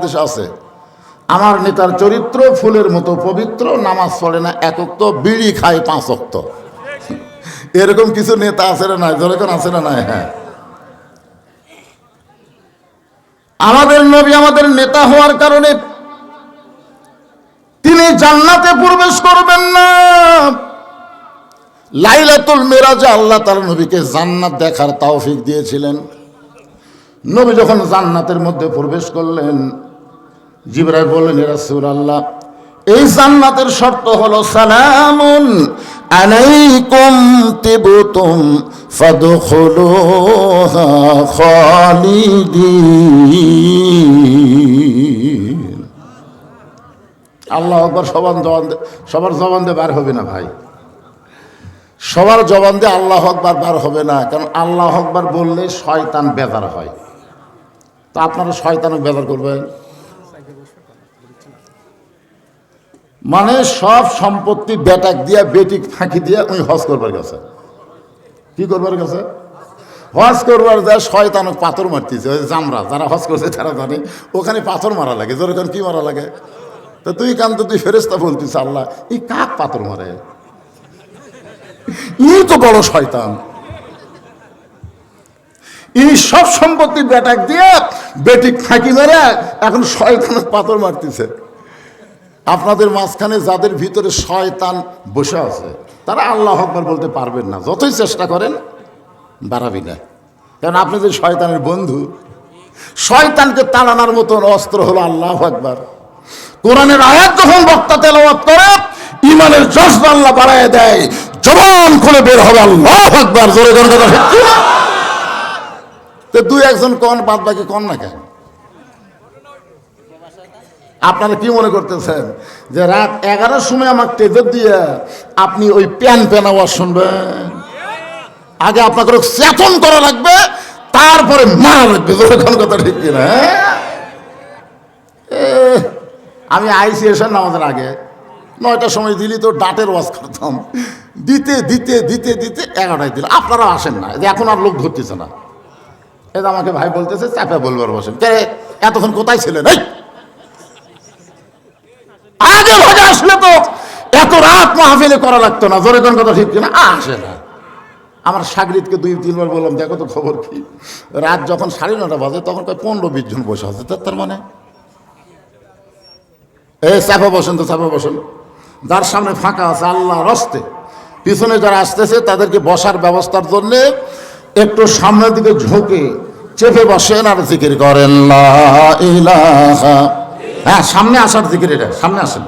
হাদিস আছে, আমার নেতার চরিত্র ফুলের মতো পবিত্র, নামাজ পড়ে না এক ওয়াক্ত, বিড়ি খায় 5 ওয়াক্ত। এরকম কিছু নেতা আছে না নাই? যেরকম আছে না নাই? হ্যাঁ, আমাদের নবী আমাদের নেতা হওয়ার কারণে তিনি জান্নাতে প্রবেশ করবেন না। লাইলাতুল মিরাজে আল্লাহ তাআলা নবীকে জান্নাত দেখার তৌফিক দিয়েছিলেন। নবী যখন জান্নাতের মধ্যে প্রবেশ করলেন, জিবরাইল বললেন, ইয়া রাসূলুল্লাহ, এই জান্নাতের শর্ত হলো সালামুন আলাইকুম তিবতুম ফাদখুলুহা খালিদিন। আল্লাহু আকবার। সবার জবান দিয়ে বার হবে না ভাই, সবার জবান দিয়ে আল্লাহু আকবার বার হবে না, কারণ আল্লাহু আকবার বললে শয়তান বেজার হয়। তো আপনারা শয়তানও বেজার করবেন, মানে সব সম্পত্তি বেটাক দিয়া বেটিক ফাঁকি দিয়া ওই হজ করবার গেছে। কি করবার গেছে? হজ করবার যায় শয়তান পাথর মারতেছে। ওই জামরা যারা হজ করছে তারা জানে ওখানে পাথর মারা লাগে। যেরকম কি মারা লাগে? তো তুই কান্ত তুই ফেরেশতা বলতিস আল্লাহ এই কাক পাথর মারে, ই তো বড় শয়তান। এই সব সম্পত্তি বেটাক দিয়ে বেটিক ফাঁকি মেরে এখন শয়তান পাথর মারতেছে। আপনাদের মাঝখানে যাদের ভিতরে শয়তান বসে আছে তারা আল্লাহু আকবার বলতে পারবেন না, যতই চেষ্টা করেন বাড়াবি না, কারণ আপনি যে শয়তানের বন্ধু। শয়তানকে তাড়ানোর মতন অস্ত্র হলো আল্লাহু আকবার। কোরআনের আয়াত যখন বক্তা তেলাওয়াত করে ঈমানের জজবা আল্লাহ বাড়ায় দেয়, জবান খুলে বের হবে আল্লাহু আকবার। জোরে কোন কথা ঠিক না? তো দুই একজন কোন, বাদ বাকি কোন না কেন? আপনারা কি মনে করতেছেন যে রাত 11টার সময় আমার টেজর দিয়ে আপনি ওই প্যান আওয়াজ শুনবেন? আগে আপনাকে চেতন করা লাগবে, তারপরে মারা লাগবে। কোন কথা ঠিক কিনা? আমি আইসি এসে নামাজের আগে 9টার সময় দিলি তো ডাটের ওয়াজ করতাম, দিতে দিতে দিতে দিতে 11টায় দিল। আপনারা আসেন না, এখন আর লোক ধরতেছে না। এটা আমাকে ভাই বলতেছে চাপা বলবার বসেন, কে এতক্ষণ কোথায় ছিলেন? আগে ভাগে আসলে তো এত রাত মাহফিলে করা লাগতো না। জোরে কোন কথা ঠিক কিনা? আসে না। আমার সাগরিদকে 2-3 বার বললাম দেখো তো খবর কি। রাত যখন 9:30 বাজে তখন 15-20 জন বসে আছে। তার মানে এই চাপা বসেন, তো চাপা বসেন। যার সামনে ফাঁকা আছে আল্লাহর রাস্তে, পিছনে যারা আসতেছে তাদেরকে বসার ব্যবস্থার জন্য একটু সামনের দিকে ঝুঁকে চেপে বসেন আর জিকির করেন লা ইলাহা। হ্যাঁ, সামনে আসার জিকির, এটা সামনে আসেন।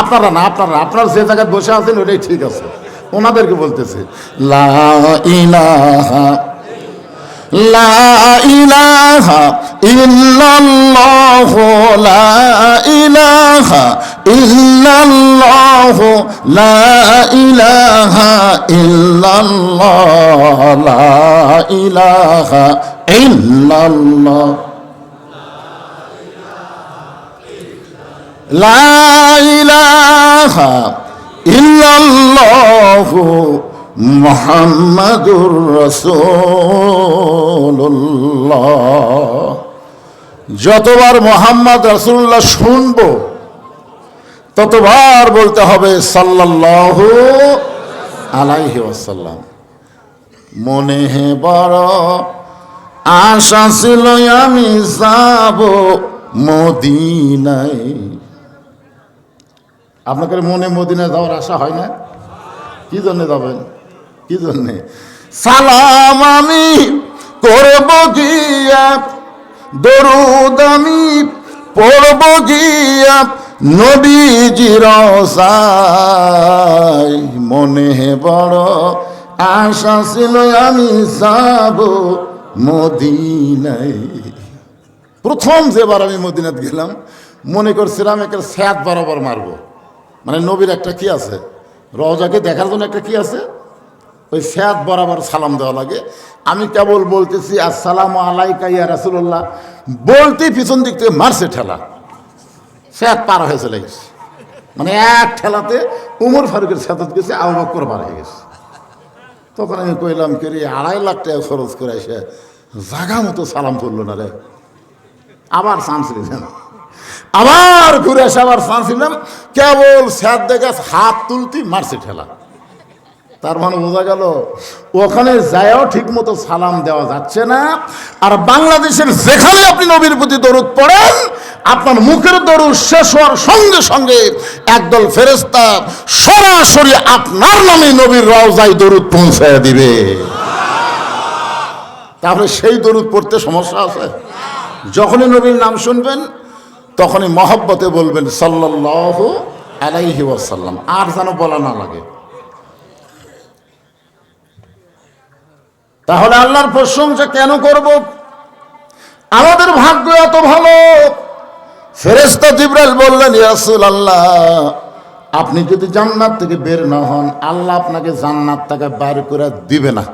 আপনারা না, আপনারা যে জায়গায় বসে আছেন ওটাই ঠিক আছে। ওনাদেরকে বলতেছে লা ইলাহা লা ইলাহা ইল্লাল্লাহু লা ইলাহা ইল্লাল্লাহু লা ইলাহা ইল্লাল্লাহ লা ইলাহা ইল্লাল্লাহ লা ইলাহা ইল্লাল্লাহু মুহাম্মাদুর রাসূলুল্লাহ। যতবার মুহাম্মদ রাসূলুল্লাহ শুনবো ততবার বলতে হবে সাল্লাল্লাহু আলাইহি ওয়াসাল্লাম। মনে হে বড় আশা ছিল আমি যাব মদিনায়। আপনাকে মনে মদিনায় যাওয়ার আশা হয় না? কি জন্য যাবেন? কি জন্যে? সালাম আমি করব গিয়া, দরুদ আমি পড়ব গিয়া নবীজির রওজায়। মনে বড় আশা ছিল আমি যাব মদিনায়। প্রথম যেবার আমি মদিনাতে গেলাম মনে করছিলাম একটা স্যাদ বরাবর মারবো, মানে নবীর একটা কি আছে, রওজাকে দেখার জন্য একটা কি আছে, ওই স্যাদ বরাবর সালাম দেওয়া লাগে। আমি কেবল বলতেছি আসসালামু আলাইকা ইয়া রাসূলুল্লাহ, বলতেই পিছন দিক থেকে মারছে ঠেলা, স্যাদ পার হয়ে চলে গেছে। মানে এক ঠেলাতে উমর ফারুকের সাথে গেছে, আবু বকর পার হয়ে গেছে। তখন আমি কইলাম কে রে, 2.5 লাখ টাকা খরচ করে এসে জাগা মতো সালাম করলো না রে। আবার চান্স নিলেন, আবার ঘুরে এসে আবার চান্স নিলাম, কেবল স্যার দেখে হাত তুলতি মারছে ঠেলা। তার মানে বোঝা গেল ওখানে যায়ও ঠিক মতো সালাম দেওয়া যাচ্ছে না। আর বাংলাদেশের যেখানে আপনি নবীর প্রতি দরুদ পড়েন, আপনার মুখের দরুদ শেষ হওয়ার সঙ্গে সঙ্গে একদল ফেরেশতা সরাসরি আপনার নামে নবীর রওজায় দরুদ পৌঁছায় দিবে। তাহলে সেই দরুদ পড়তে সমস্যা আছে? যখনই নবীর নাম শুনবেন তখনই মহব্বতে বলবেন সাল্লাল্লাহু আলাইহি ওয়াসাল্লাম, আর যেন বলা না লাগে। তাহলে আল্লাহর প্রশংসা কেন করব? আমাদের ভাগ্য এত ভালো। ফেরেশতা জিবরাইল বললেন, ইয়া রাসূলুল্লাহ, আপনি যদি জান্নাত থেকে বের না হন, আল্লাহ আপনাকে জান্নাত থেকে বাইর করে দিবে না।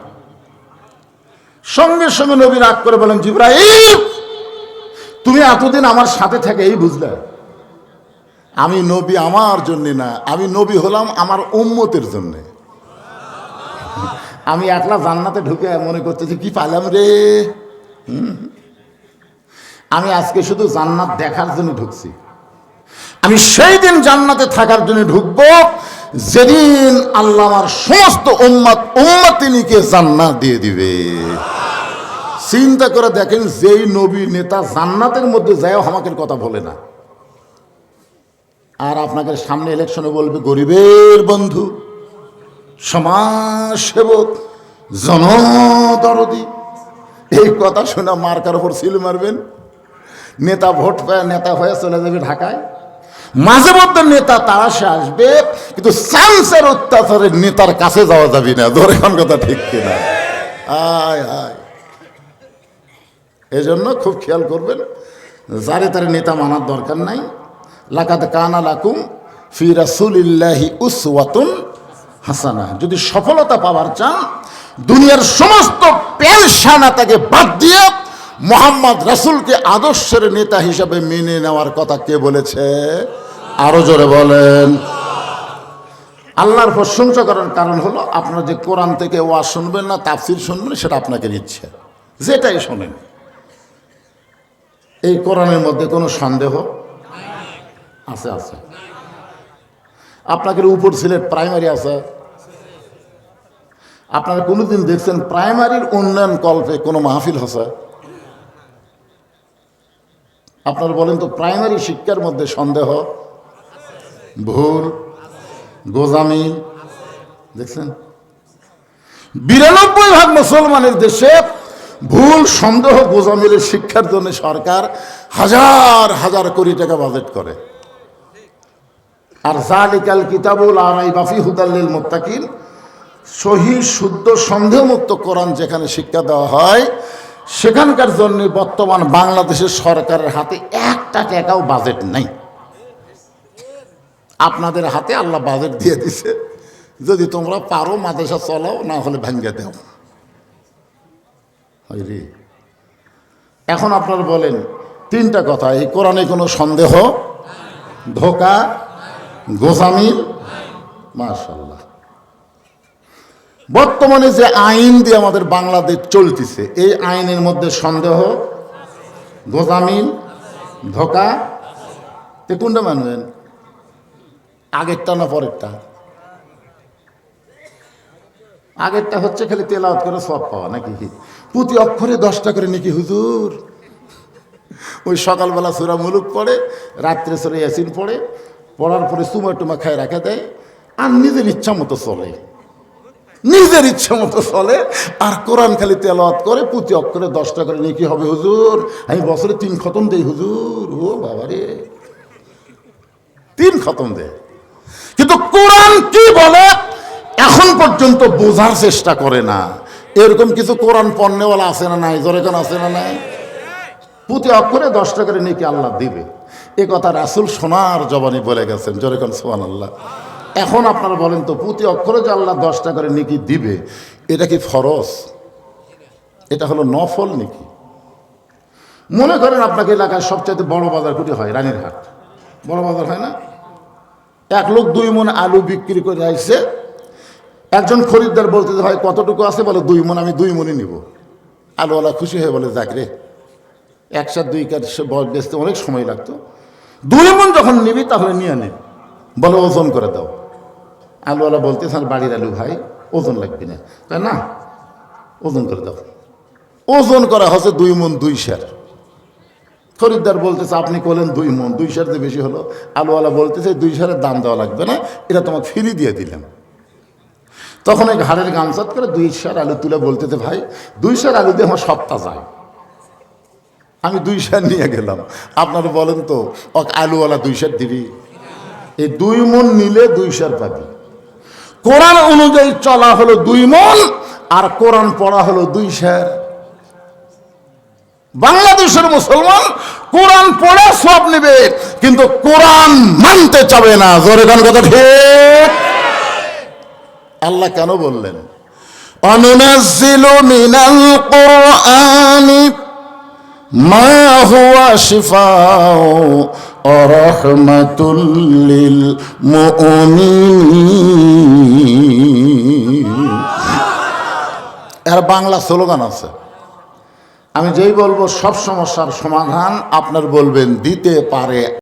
সঙ্গে সঙ্গে নবী রাগ করে বলেন, জিবরাইল, তুমি এতদিন আমার সাথে থেকে এই বুঝলে আমি নবী আমার জন্য না, আমি নবী হলাম আমার উম্মতের জন্য। আমি একলা জান্নাতে ঢুকে মনে করতেছি কি পাইলাম রে। আমি আজকে শুধু জান্নাত দেখার জন্য ঢুকছি। আমি সেই দিন জান্নাতে থাকার জন্য ঢুকবো যেদিন আল্লাহ আমার সমস্ত উম্মতিনীকে জান্নাত দিয়ে দিবে। চিন্তা করে দেখেন, যেই নবী নেতা জান্নাতের মধ্যে যায় আমাকে কথা বলে না, আর আপনাকে সামনে ইলেকশনে বলবে গরিবের বন্ধু, সমাজসেবক, জনদরদি। এই কথা শোনা মার্কার উপর সিল মারবেন। নেতা ভোট পায়, নেতা হয়ে চলে যাবে ঢাকায়। মাঝে মধ্যে নেতা তারাশে আসবে, কিন্তু চান্সের অত্যাচারে নেতার কাছে যাওয়া যাবে না। ধরে কোন কথা ঠিক কিনা? আয় আয়, এজন্য খুব খেয়াল করবেন, যারে তারে নেতা মানার দরকার নাই। লাকাদ কানা লাকুম ফি রাসূলিল্লাহি উসওয়াতুন হাসানা। যদি সফলতা পাওয়ার চান, দুনিয়ার সমস্ত পেশানাটাকে বাদ দিয়ে মোহাম্মদ রাসূলকে আদর্শের নেতা হিসাবে মেনে নেওয়ার কথা কে বলেছে? আরো জোরে বলেন। আল্লাহর প্রশংসা করার কারণ হলো, আপনারা যে কোরআন থেকে ওয়াজ শুনবেন না, তাফসীর শুনবেন, সেটা আপনাকে ইচ্ছে, যেটাই শোনেন। এই কোরআনের মধ্যে কোনো সন্দেহ আছে? আছে। আপনাকে উপর সিলেট প্রাইমারি আছে? আপনারা কোনোদিন দেখছেন প্রাইমারির উন্নয়ন কল্পে কোনো মাহফিল আছে? আপনারা বলেন তো, প্রাইমারি শিক্ষার মধ্যে সন্দেহ, ভুল, গোজামিল দেখছেন? 92% মুসলমানের দেশে ভুল, সন্দেহ, গোজামিলের শিক্ষার জন্য সরকার হাজার হাজার কোটি টাকা বাজেট করে। আর যালিকাল কিতাবুল লা রাইবা ফীহি হুদাল লিল মুত্তাকিন, সহি শুদ্ধ সন্দেহমুক্ত কোরআন যেখানে শিক্ষা দেওয়া হয়, সেখানকার জন্য বর্তমান বাংলাদেশের সরকারের হাতে একটা টাকাও বাজেট নাই। আপনাদের হাতে আল্লাহ বাজেট দিয়ে দিছে, যদি তোমরা পারো মাদ্রাসা চলাও, না হলে ভাঙ্গা দাও। এখন আপনারা বলেন তিনটা কথা, এই কোরআনে কোনো সন্দেহ, ধোঁকা, গোজামিল? মাশাআল্লাহ। বর্তমানে যে আইন দিয়ে আমাদের বাংলাদেশ চলতেছে, এই আইনের মধ্যে সন্দেহ, গোজামিল, ধোঁকা, তে কোনটা মানবেন? আগেরটা না পরেরটা? আগেরটা হচ্ছে খালি তেলাওয়াত করে সওয়াব পাওয়া, নাকি প্রতি অক্ষরে 10টা করে নাকি হুজুর। ওই সকালবেলা সূরা মুলুক পড়ে, রাত্রে সূরা ইয়াসিন পড়ে, পড়ার পরে চুমা টুমা খায় রাখা দেয়, আর নিজের ইচ্ছা মতো চলে, নিজের ইচ্ছা মতো চলে। আর কোরআন খালি তেলাওয়াত করে, প্রতি অক্ষরে 10টা করে নাকি হবে হুজুর। আমি বছরে 3 খতম দেই হুজুর। ও বাবারে, 3 খতম দেয়, কিন্তু কোরআন কি বলে এখন পর্যন্ত বোঝার চেষ্টা করে না। এরকম কিছু কোরআন পণ্যওয়ালা আছে না নাই? জোরে কোন আছে না নাই? প্রতি অক্ষরে 10টা করে নাকি আল্লাহ দিবে, এ কথা রাসূল সোনার জবানে বলে গেছেন। জোরে কোন সুবহানাল্লাহ। এখন আপনারা বলেন তো, প্রতি অক্ষরে যে আল্লাহ 10টা করে নাকি দিবে, এটা কি ফরজ? এটা হলো নফল নাকি? মনে করেন আপনাকে এলাকায় সবচাইতে বড় বাজার কোটি হয়? রানীরহাট বড় বাজার হয় না? এক লোক 2 মণ আলু বিক্রি করে আসছে। একজন খরিদ্দার বলতে হয় কতটুকু আছে? বলে 2 মণ। আমি 2 মণই নিব। আলুওয়ালা খুশি হয়ে বলে, যাক রে, একসাথে 2 কাঠ সে বেচতে অনেক সময় লাগতো। 2 মণ যখন নিবি তাহলে নিয়ে নে, বলে ওজন করে দাও। আলুওয়ালা বলতে স্যার বাড়ির আলু ভাই, ওজন লাগবে না, তাই না, ওজন করে দাও। ওজন করা হচ্ছে 2 মণ 2 সের। খরিদ্দার বলতেছে আপনি করলেন 2 মণ, 2 সের যে বেশি হলো। আলুওয়ালা বলতেছে 2 সেরের দাম দেওয়া লাগবে না, এটা তোমাকে ফ্রি দিয়ে দিলাম। তখন এই ঘাড়ের গামছাত করে 2 সের আলু তুলে বলতেছে ভাই 2 সের আলু দিয়ে আমার সপ্তাহ যায়। আমি 2 সের নিয়ে গেলাম। আপনারা বলেন তো আলুওয়ালা 2 সের দিবি? এই 2 মণ নিলে 2 সের পাবি। কোরআন অনুযায়ী চলা হলো 2 মণ, আর কোরআন পড়া হলো 2 সের। বাংলাদেশের মুসলমান কোরআন পড়ে সব নেবে, কিন্তু কোরআন মানতে চাবে না। জোরে গান কথা ঠিক। আল্লাহ কেন বললেন অনুনাজ্জিলু মিনাল কুরআনি মা হুয়া শিফাউ ওয়া রাহমাতুল লিল মুমিনিন। এর বাংলা স্লোগান আছে, আমি যেই বলবো সব সমস্যার সমাধান আপনার বলবেন দিতে পারে